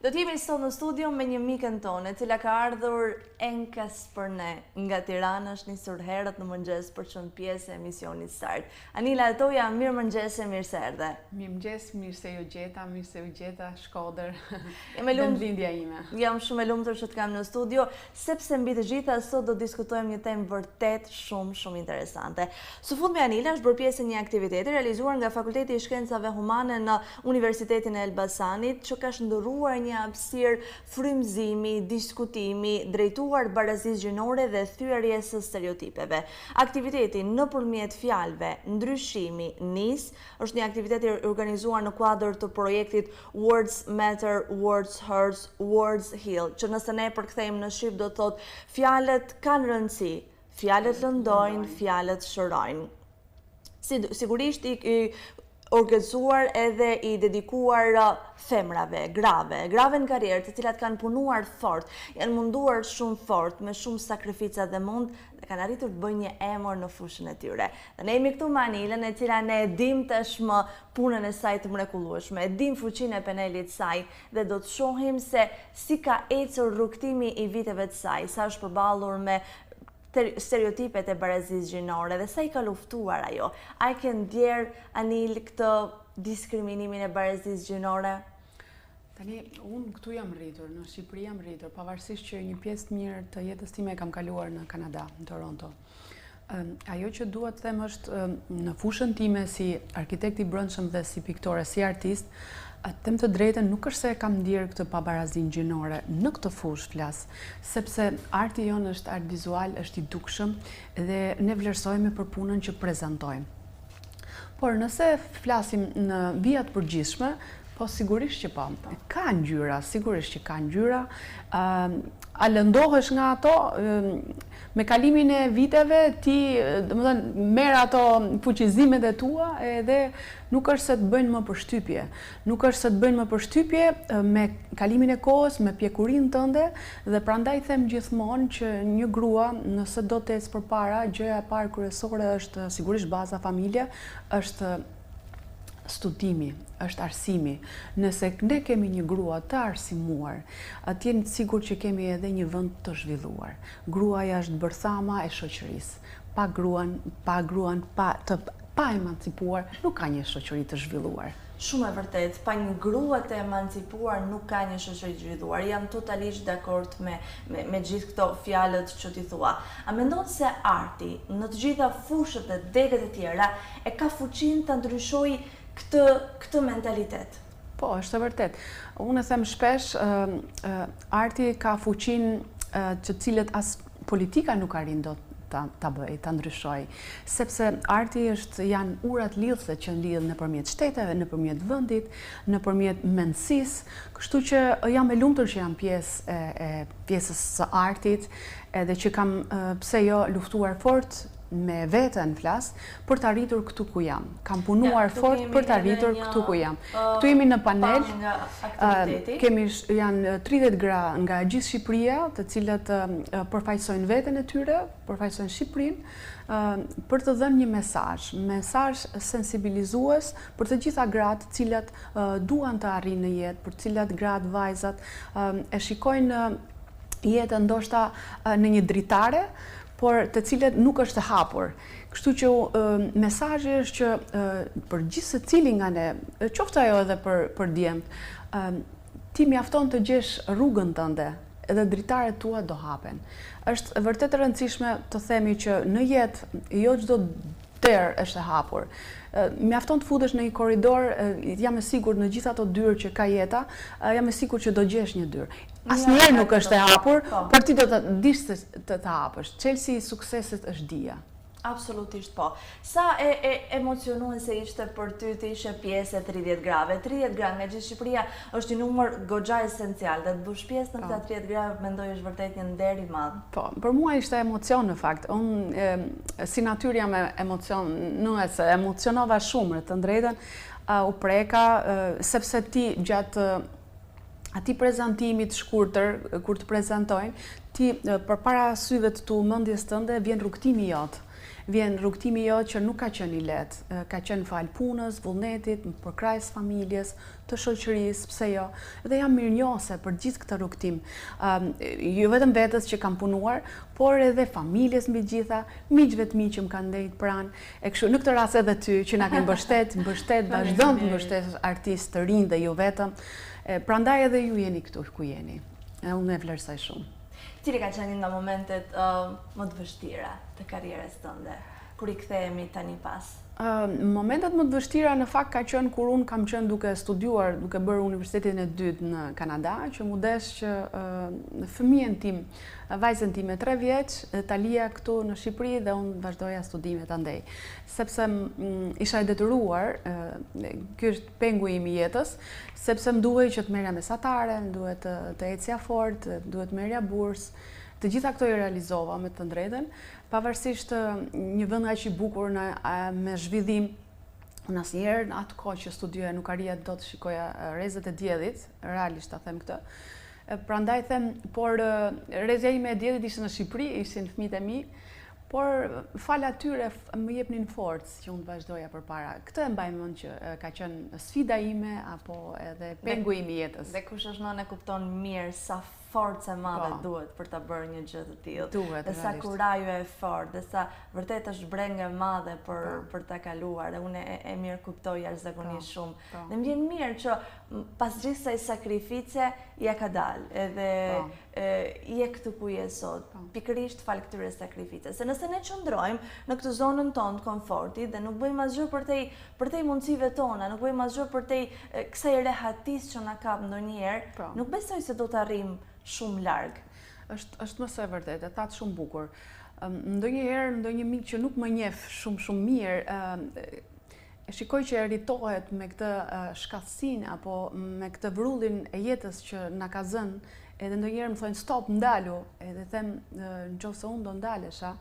Do t'jemi sot në studio me një mikën tonë, e cila ka ardhur enkas për ne nga Tirana, është nisur herët në mëngjes për të qenë pjesë e emisionit Start. Anila Toja, mirë mëngjes e mirë se erdhe. Mirë mëngjes, mirë se ju gjeta, Shkodër. Jam lindja ime. Jam shumë e lumtur që të kam në studio, sepse mbi të gjitha sot do diskutojmë një temë vërtet shumë interesante. Së fundmi Anila është bërë pjesë e një aktiviteti realizuar nga Fakulteti i Shkencave Humane në Universitetin e Elbasanit, që ka shndërruar një hapësirë frymëzimi, diskutimi, drejtuar barazisë gjinore dhe thyerjes së stereotipeve. Aktiviteti nëpërmjet fjalëve, ndryshimi, nis, është një aktivitet i organizuar në kuadër të projektit Words Matter, Words Hurt, Words Heal, që nëse ne përkthejmë në shqip do të thotë fjalët kanë rëndësi, fjalët lëndojnë, fjalët shërojnë. Sigurisht i organizuar edhe i dedikuar femrave, grave në karrierë, të cilat kanë punuar fort, janë munduar shumë fort, me shumë sakrifica dhe mund, dhe kanë arritur të bëjnë një emër në fushën e tyre. Dhe ne jemi këtu me Anilën, e cila ne dim tashmë punën e saj të mrekullueshme, e dim fuqinë e penelit saj, dhe do të shohim se si ka ecur rrugtimi i viteve të saj, sa është përballur me stereotipet e barazisë gjinore dhe sa i ka luftuar ajo. A i ke ndjerë, Anil, këtë diskriminimin e barazisë gjinore? Tani, unë këtu jam rritur, në Shqipëri jam rritur, pavarësisht që një pjesë të mirë të jetës time kam kaluar në Kanada, në Toronto. Ajo që dua të them është në fushën time si arkitekt i brendshëm dhe si piktore, si artist, them të drejtën, nuk është se kam ndjerë këtë pabarazinë gjinore në këtë fushë flas, sepse arti jonë është art vizual, është i dukshëm dhe ne vlerësojmë për punën që prezantojmë. Por nëse flasim në vija të përgjithshme, po sigurisht që po. Ka ngjyra, sigurisht që ka ngjyra. A lëndohesh nga ato? Me kalimin e viteve ti, domethënë, merr ato fuqizimet e tua edhe nuk është se të bëjnë më përshtypje. Nuk është se të bëjnë më përshtypje me kalimin e kohës, me pjekurinë tënde, dhe prandaj them gjithmonë që një grua, nëse do të ecë përpara, gjëja e parë kryesore është sigurisht baza familje, është studimi, është arsimi. Nëse ne kemi një grua të arsimuar, atje në sigur që kemi edhe një vend të zhvilluar. Gruaja është bërthama e shoqërisë. Pa gruan, pa emancipuar, nuk ka një shoqëri të zhvilluar. Shumë e vërtet, pa një grua të emancipuar nuk ka një shoqëri të zhvilluar. Jam totalisht dakord me gjithë këto fjalët që ti thua. A mendon se arti, në të gjitha fushët dhe degët e tjera, e ka fuqinë të ndryshojë këtë mentalitet? Po, është e vërtet. Unë e them shpesh, arti ka fuqinë që cilët as politika nuk arrin dot ta bëj, ta ndryshoj. Sepse arti janë urat lidhëse që lidhen nëpërmjet shteteve, nëpërmjet vendit, nëpërmjet mendësisë. Kështu që jam e lumtur që jam pjesës së artit, edhe që kam pse jo luftuar fort me veten flas për të arritur këtu ku jam. Kam punuar fort për të arritur këtu ku jam. Këtu jemi në panel. Janë 30 gra nga gjithë Shqipëria, të cilët përfaqësojnë veten e tyre, përfaqësojnë Shqipërinë, për të dhënë një mesazh sensibilizues për të gjitha gratë të cilat duan të arrijnë në jetë, për të cilat gratë, vajzat e shikojnë jetën ndoshta në një dritare, por të cilët nuk është të hapur. Kështu që mesazhi është që për gjithë secili nga ne, qoftë ajo edhe për djemt, ti mjafton të gjesh rrugën tënde, edhe dritaret tua do hapen. Është vërtet e rëndësishme të themi që në jetë jo çdo der është e hapur. Mjafton të futesh në një korridor, jam e sigurt në gjithë ato dyrë që ka jeta, jam e sigurt që do gjesh një dyrë. Asnjëherë nuk është e hapur, por ti do të dish të hapësh. Çelësi i suksesit është dija. Absolutisht po. Sa emocionuese ishte për ty të ishe pjesë e 30 grave? 30 gra nga gjithë Shqipëria është një numër goxha esencial, dhe të bësh pjesë në këta 30 grave mendoj është vërtet një nder i madh. Po, për mua ishte emocion në fakt. Unë si natyrë jam emocionuese, emocionova shumë, të drejtën, u preka, sepse ti gjatë atij prezantimi të shkurtër kur të prezantojnë, ti përpara syve të tu mendjes tënde vjen rrugtimi jot. Vjen rrugtimi jo që nuk ka qenë i lehtë, ka qenë fal punës, vullnetit, përkrajs familjes, të shoqërisë, pse jo. Dhe jam mirënjohëse për gjithë këtë rrugtim. Jo vetëm vetes që kam punuar, por edhe familjes mbi gjitha, miqve të mi që më kanë ndejt pranë. E kështu në këtë rast edhe ty që na ke mbështet, vazhdon të mbështet artistë të rinj dhe jo vetëm. Prandaj edhe ju jeni këtu ku jeni. Unë e vlerësoj shumë. Cili ka qenë nga momentet më të vështira të karrierës tënde, kur I kthehemi tani pas? Momentet më të vështira në fakt ka qenë kur unë kam qenë duke studiuar, duke bërë universitetin e dytë në Kanada, që mu desh që fëmijën tim, vajzën time 3 vjeç, Talia këtu në Shqipëri dhe unë vazhdoja studimet andej. Sepse isha e detyruar, ky është pengu im I jetës, sepse më duhej që të merrja mesatare, më duhet të ecja fort, duhet merrja bursë. Të gjitha këto I realizova me të drejtën, pavarësisht një vend aq I bukur me zhvillim. Unë asnjëherë në atë kohë që studioja nuk arrija dot të shikoja rrezet e diellit, realisht ta them këtë. Prandaj them, por rrezja ime e diellit ishte në Shqipëri, ishin fëmijët e mi, por fal atyre më jepnin forcë që unë vazhdoja përpara. Këtë e mbaj mend që ka qenë sfida ime apo edhe pengu im I jetës. Dhe kush është nënë e kupton mirë sa forcë e madhe duhet për ta bërë një gjë të tillë. Duhet, dhe sa kurajo e fortë, dhe sa vërtet është brengë e madhe për ta kaluar. Dhe unë e mirë kuptoj jashtëzakonisht shumë. Dhe më vjen mirë që pas gjithë kësaj sakrifice ja ka dalë, edhe je këtu ku je sot, pikërisht fal këtyre sakrificave. Se nëse ne qëndrojmë në këtë zonën tonë të komfortit dhe nuk bëjmë asgjë për te mundësive tona, nuk bëjmë asgjë për te kësaj rehatisë që na kap ndonjëherë, nuk besoj se do të arrijmë shumë larg. Është më së vërtetë, e thatë shumë bukur. Ndonjëherë ndonjë mik që nuk më njeh shumë mirë, e shikoj që rritohet me këtë shkatësinë apo me këtë vrullin e jetës që na ka zënë, edhe ndonjëherë më thonë stop, ndalu, edhe them nëse unë do ndalesha,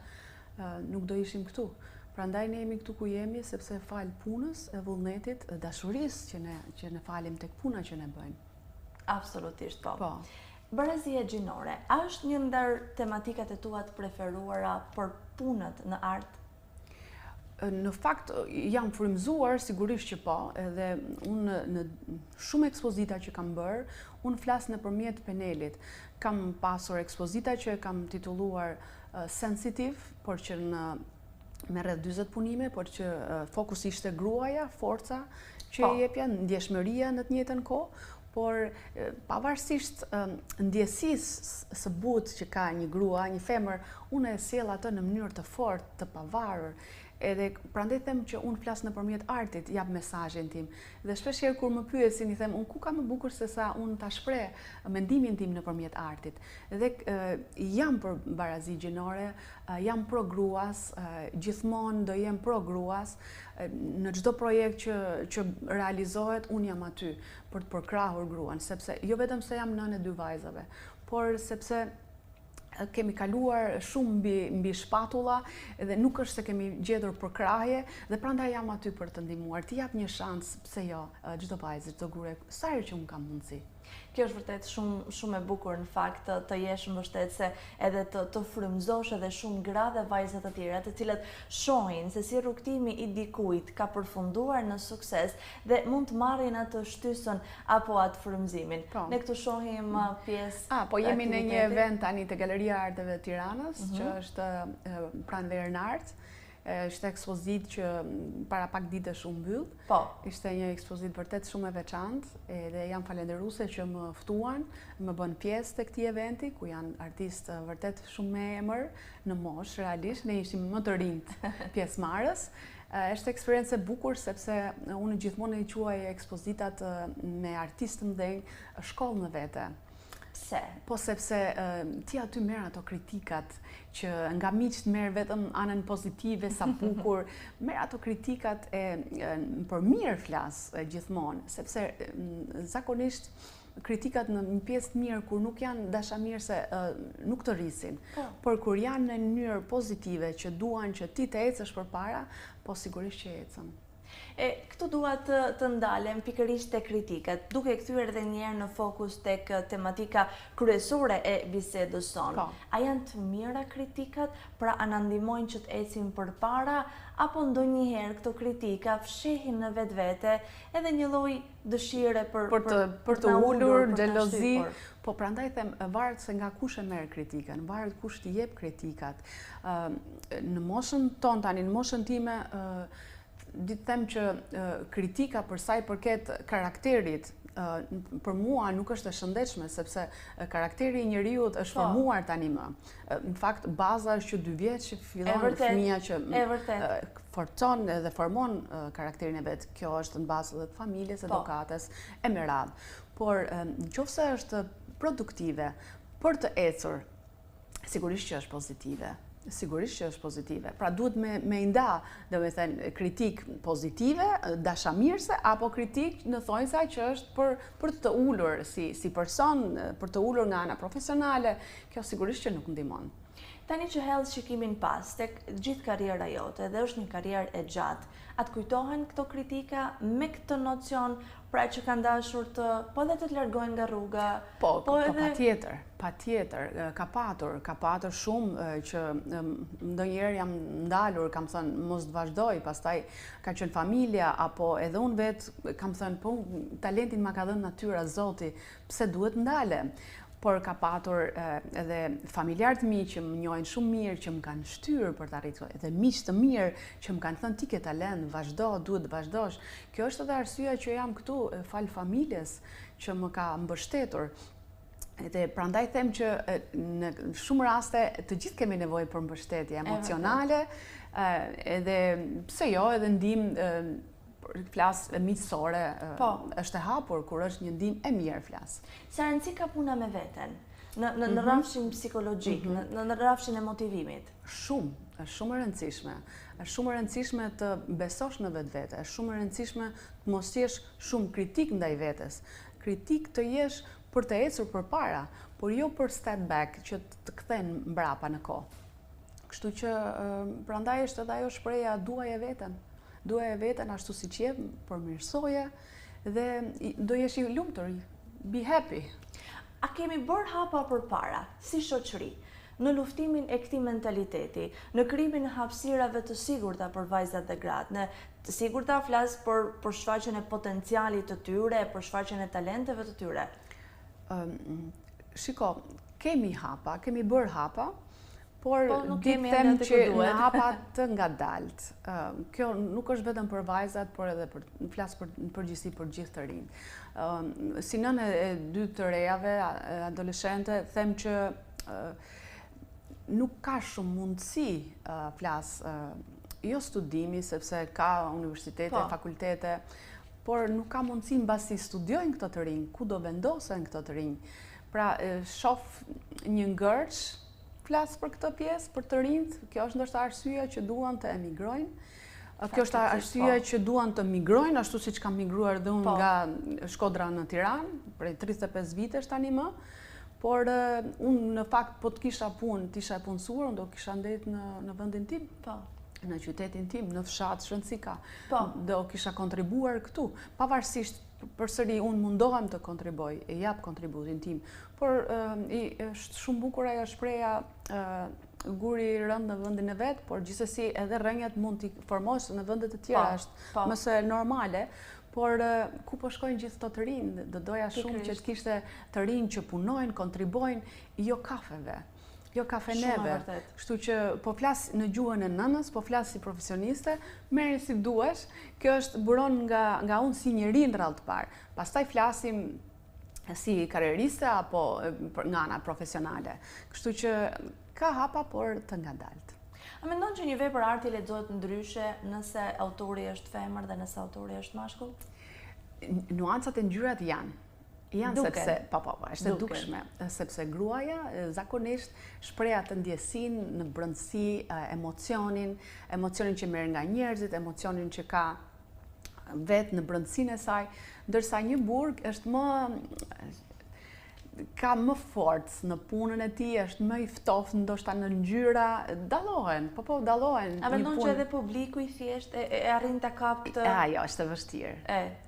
nuk do ishim këtu. Prandaj ne jemi këtu ku jemi sepse fal punës, e vullnetit, dashurisë që ne falim tek puna që ne bëjmë. Absolutisht po. Barazia gjinore, a është një ndër tematikat e tua të preferuara për punët në art? Në fakt jam frymëzuar, sigurisht që po, edhe unë në shumë ekspozita që kam bërë, unë flas nëpërmjet panelit. Kam pasur ekspozita që kam titulluar Sensitive, por që me rreth 40 punime, por që fokusi ishte gruaja, forca që e jepja, ndjeshmëria në të njëjtën kohë, por pavarësisht ndjesisë së butë që ka një grua, një femër, unë e sjell atë në mënyrë të fortë, të pavarur. Edhe prandaj them që unë flas nëpërmjet artit, jap mesazhin tim. Dhe shpeshherë kur më pyesin, I them, unë ku kam më bukur se sa unë ta shpreh mendimin tim nëpërmjet artit. Dhe jam për barazi gjinore, jam pro gruas, gjithmonë do jem pro gruas. Në çdo projekt që realizohet, unë jam aty për të përkrahur gruan, sepse jo vetëm se jam nënë e 2 vajzave, por sepse kemi kaluar shumë mbi shpatulla dhe nuk është se kemi gjetur përkrahje dhe prandaj jam aty për të ndihmuar. Ti jap një shans, pse jo, çdo vajzë, çdo grua, sa herë që unë kam mundësi. Kjo është vërtet shumë e bukur në fakt të jesh mbështetëse edhe të frymëzosh edhe shumë gra dhe vajza të tjera të cilat shohin se si rrugtimi I dikujt ka përfunduar në sukses dhe mund të marrin atë shtysën apo atë frymëzimin. Ne këtu shohim pjesë. Po jemi në një event tani te Galeria e Arteve të Tiranës, që është pranë Verën Art. Ishte ekspozitë që para pak ditësh u mbyll. Ishte një ekspozitë vërtet shumë e veçantë dhe jam falënderuese që më ftuan, më bën pjesë te këtij eventi ku janë artistë vërtet shumë me emër në moshë, realisht ne ishim më të rinjt pjesëmarrës. Është eksperiencë e bukur sepse unë gjithmonë I quaj ekspozitat me artistë të mëdhenj shkollë në vete. Pse? Po sepse ti aty merr ato kritikat që nga miqt merr vetëm anën pozitive, sa bukur, merr ato kritikat për mirë flas gjithmonë, sepse zakonisht kritikat në një pjesë të mirë kur nuk janë dashamirëse nuk të rrisin, por kur janë në mënyrë pozitive që duan që ti të ecësh përpara, po sigurisht që ecën. Këtu dua të ndalem pikërisht te kritikat, duke kthyer edhe një herë në fokus tek tematika kryesore e bisedës sonë. A janë të mira kritikat, pra a na ndihmojnë që të ecim përpara, apo ndonjëherë këto kritika fshehin në vetvete edhe një lloj dëshire për të ulur, xhelozi. Po prandaj them, varet se nga kush e merr kritikën, varet kush t'i jep kritikat. Në moshën tonë tani, në moshën time, ditë them që kritika për sa i përket karakterit për mua nuk është e shëndetshme, sepse karakteri i njeriut është formuar tani më. Në fakt, baza është që 2 vjeç që fillon fëmia që forcon dhe formon karakterin e vet. Kjo është në bazë të familjes, edukatës e me radhë. Por nëse është produktive për të ecur, sigurisht që është pozitive. Sigurisht që është pozitive. Pra duhet me nda, domethënë, kritik pozitive, dashamirëse, apo kritik në thonjza që është për të ulur si person, për të ulur nga ana profesionale. Kjo sigurisht që nuk ndihmon. Tani që hedh shikimin pas tek gjithë karriera jote dhe është një karrierë e gjatë, atë kujtohen këto kritika me këtë nocion, pra që kanë dashur po dhe të largojnë nga rruga? Po patjetër, ka patur shumë që ndonjëherë jam ndalur, kam thënë mos të vazhdoj, pastaj ka qenë familja, apo edhe unë vetë kam thënë, po talentin ma ka dhënë natyra, Zoti, pse duhet ndale? Por ka patur edhe familjarët mi që më njohin shumë mirë, që më kanë shtyrë për të arritur, edhe miq të mirë që më kanë thënë ti ke talent, vazhdo, duhet të vazhdosh. Kjo është edhe arsyeja që jam këtu fal familjes që më ka mbështetur. Dhe prandaj them që në shumë raste të gjithë kemi nevojë për mbështetje emocionale, edhe pse jo, edhe ndihmë flas miqësore, është e hapur kur është një ndihmë e mirë flas. Sa rëndësi ka puna me veten në rrafshin psikologjik, në rrafshin e motivimit? Shumë, është shumë e rëndësishme. Është shumë e rëndësishme të besosh në vetvete, është shumë e rëndësishme të mos jesh shumë kritik ndaj vetes. Kritik të jesh për të ecur përpara, por jo për step back që të kthen mbrapa në kohë. Kështu që prandaj është edhe ajo shpreha duaje veten. Duaje veten ashtu siç je, përmirësoje dhe do jesh i lumtur, be happy. A kemi bërë hapa përpara si shoqëri në luftimin e këtij mentaliteti, në krijimin e hapësirave të sigurta për vajzat dhe gratë, në të sigurta flas për shfaqjen e potencialit të tyre, për shfaqjen e talenteve të tyre? Shiko, kemi bërë hapa, por ditë them që në hapa të ngadalt. Kjo nuk është vetëm për vajzat, por edhe flas në përgjithësi për gjithë të rinj. Si nënë e 2 të rejave, adoleshente, them që nuk ka shumë mundësi flas jo studimi, sepse ka universitete, fakultete, por nuk ka mundësi mbasi studiojnë këto të rinj, ku do vendosen këto të rinj. Pra shoh një ngërç flas për këtë pjesë, për të rinjt, kjo është ndoshta arsyeja që duan të emigrojnë. Kjo është arsyeja që duan të migrojnë, ashtu siç kam migruar dhe unë nga Shkodra në Tiranë, prej 35 vitesh tani më. Por unë në fakt po të kisha punë, të isha e punësuar, unë do kisha ndetë në vendin tim, në qytetin tim, në fshat Shëncika. Do kisha kontribuar këtu, pavarësisht përsëri unë mundohem të kontriboj, e jap kontributin tim, por është shumë bukur ajo shpreha guri i rënd në vendin e vet, por gjithsesi edhe rrënjët mund t'i formosh në vende të tjera, është më së normale, por ku po shkojnë gjithë këto të rinj, do doja shumë që të kishte të rinj që punojnë, kontribojnë, jo kafeve. Jo kafeneve, kështu që po flas në gjuhën e nënës, po flas si profesioniste, merri si duhesh, kjo është buron nga unë si njeri në radhë të parë. Pastaj flasim si karrieriste apo nga ana profesionale. Kështu që ka hapa, por të ngadalt. A mendon që një vepër arti lexohet ndryshe nëse autori është femër dhe nëse autori është mashkull? Nuancat e ngjyrat janë. Sepse, është e dukshme, sepse gruaja zakonisht shpreh atë ndjesinë në brendësi, emocionin që merr nga njerëzit, emocionin që ka vetë në brendësinë e saj, ndërsa një burg është ka më forcë në punën e tij, është më i ftoftë ndoshta në ngjyra, dallohen, po dallohen. A mendon që edhe publiku i thjesht e arrin ta kap këtë? Ajo është e vështirë.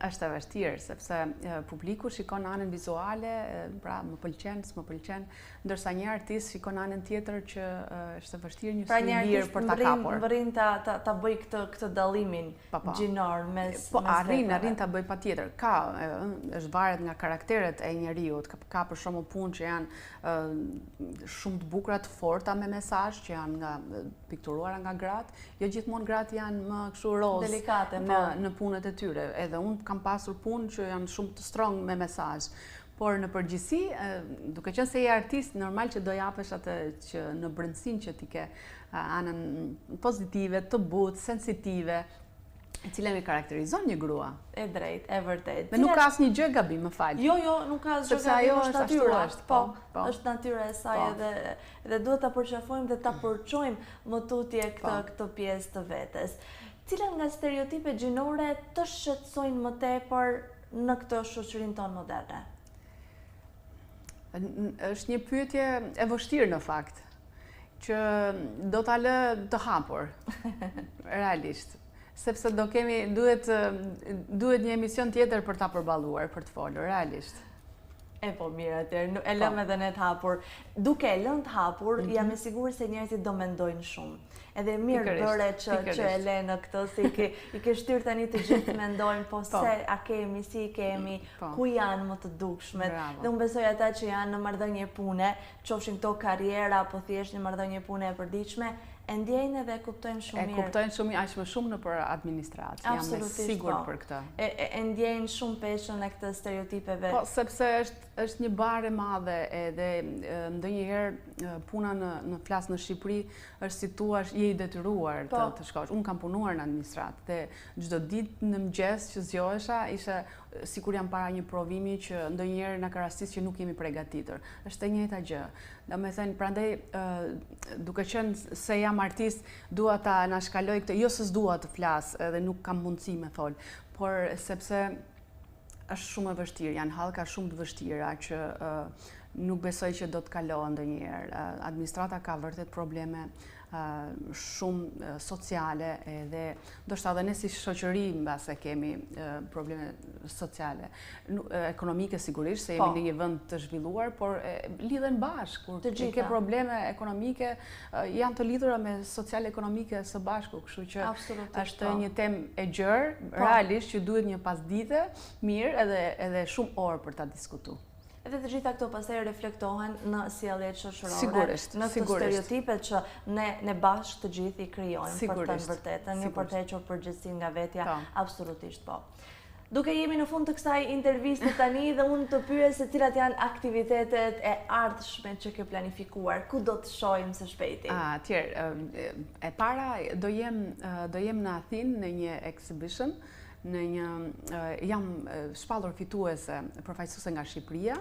Është e vështirë sepse publiku shikon anën vizuale, pra më pëlqen, s'më pëlqen, ndërsa një artist shikon anën tjetër që është e vështirë një sy i lirë për ta kapur. Pra një artist ta bëj këtë dallimin gjinor mes. Po arrin ta bëj patjetër. Është varet nga karakteret e njeriut, ka për shembull punë që janë shumë të bukura, të forta me mesazh, që janë nga pikturuara nga gratë. Jo gjithmonë gratë janë më kështu rozë delikate në punët e tyre. Edhe unë kam pasur punë që janë shumë të strong me mesazh. Por në përgjithësi, duke qenë se je artist, normal që do japesh atë që në brendësinë që ti ke anën pozitive, të butë, sensitive, e cila mi karakterizon një grua. E drejt, e vërtet. Me nuk ka asnjë gjë gabim, më fal. Jo, nuk ka asnjë gjë gabim, është natyra. Po, është natyra e saj edhe duhet ta përqafojmë dhe ta përçojmë më tutje këtë pjesë të vetes. Cilat nga stereotipet gjinore të shqetësojnë më tepër në këtë shoqërinë tonë moderne? Është një pyetje e vështirë në fakt, që do ta lë të hapur, realisht. Sepse duhet një emision tjetër për ta përballuar, për të folur, realisht. Po mirë, atëherë e lëm edhe ne të hapur. Duke e lënë të hapur, jam e sigurt se njerëzit do mendojnë shumë. Edhe mirë bëre që e le në këtë, se i ke shtyrë tani të gjithë mendojnë, po se a kemi, si kemi, ku janë më të dukshmet. Dhe unë besoj ata që janë në marrëdhënie pune, qofshin këto karriera, apo thjesht një marrëdhënie pune e përditshme, e ndjejnë edhe e kuptojnë shumë mirë. E kuptojnë shumë, aq më shumë në për administratë, jam e sigurt për këtë. E ndjejnë shumë peshën e këtë stereotipeve. Po, sepse është një barë e madhe edhe ndonjëherë puna në flas në Shqipëri është si thua je i detyruar të shkosh. Unë kam punuar në administratë dhe çdo ditë në mëngjes që zgjohesha ishte sikur jam para një provimi që ndonjëherë na ka rastis që nuk jemi përgatitur. Është e njëjta gjë. Domethënë, prandaj duke qenë se jam artist, dua ta na shkaloj këtë, jo se s'dua të flas edhe nuk kam mundësi me fol, por sepse është shumë e vështirë, janë hallka shumë të vështira që nuk besoj që do të kalohen ndonjëherë. Administrata ka vërtet probleme shumë sociale edhe ndoshta edhe ne si shoqëri mbase kemi probleme sociale, ekonomike sigurisht, se jemi në një vend të zhvilluar, por lidhen bashkë. Kur ke probleme ekonomike, janë të lidhura me sociale-ekonomike së bashku, kështu që është një temë e gjerë, realisht që duhet një pasdite mirë edhe shumë orë për ta diskutuar. Edhe të gjitha këto pastaj reflektohen në sjelljet shoqërore, sigurisht, në të stereotipet që ne bashkë të gjithë i krijojmë për të vërtetën, një për të hequr përgjegjësinë nga vetja, absolutisht po. Duke jemi në fund të kësaj interviste tani dhe unë të pyes se cilat janë aktivitetet e ardhshme që ke planifikuar, ku do të shohim së shpejti? E para do jem në Athinë në një exhibition. Jam shpallur fituese përfaqësuese nga Shqipëria.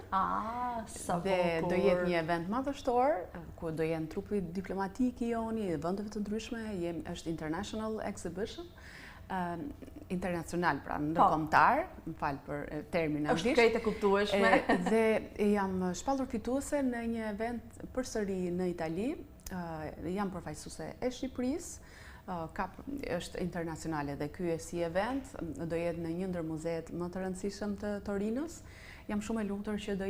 Dhe do jetë një event madhështor ku do jenë trupi diplomatik i joni, vendeve të ndryshme, është international exhibition, internacional, pra ndërkombëtar, më fal për termin anglisht. Është krejt e kuptueshme. Dhe jam shpallur fituese në një event përsëri në Itali. Jam përfaqësuese e Shqipërisë. Është internacionale dhe ky si event do jetë në një ndër muzeet më të rëndësishëm të Torinos. Jam shumë e lumtur që do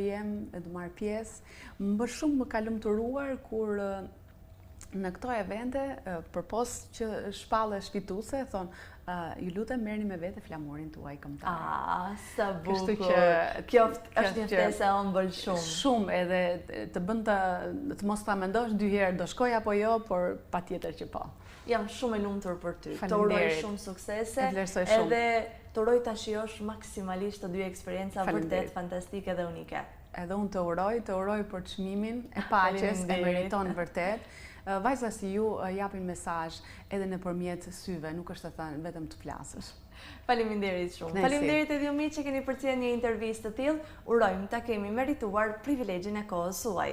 marr pjesë. Më shumë më ka lumturuar kur në këto evente, përpos që shpallesh fituese, thonë ju lutem merrni me vete flamurin tuaj kombëtar. Sa bukur. Kjo është një ftesë e ëmbël shumë. Shumë, edhe të bën të mos ta mendosh dy herë do shkoj apo jo, por patjetër që po. Jam shumë e lumtur për ty. Të uroj shumë suksese. Edhe të uroj ta shijosh maksimalisht të dy eksperjenca vërtet fantastike dhe unike. Edhe unë të uroj për çmimin e paqes, e meriton vërtet. Vajza si ju japin mesazh edhe nëpërmjet syve, nuk është të thënë vetëm të flasësh. Faleminderit shumë. Faleminderit edhe ju miq që keni përcjellë një intervistë të tillë. Urojmë ta kemi merituar privilegjin e kohës suaj.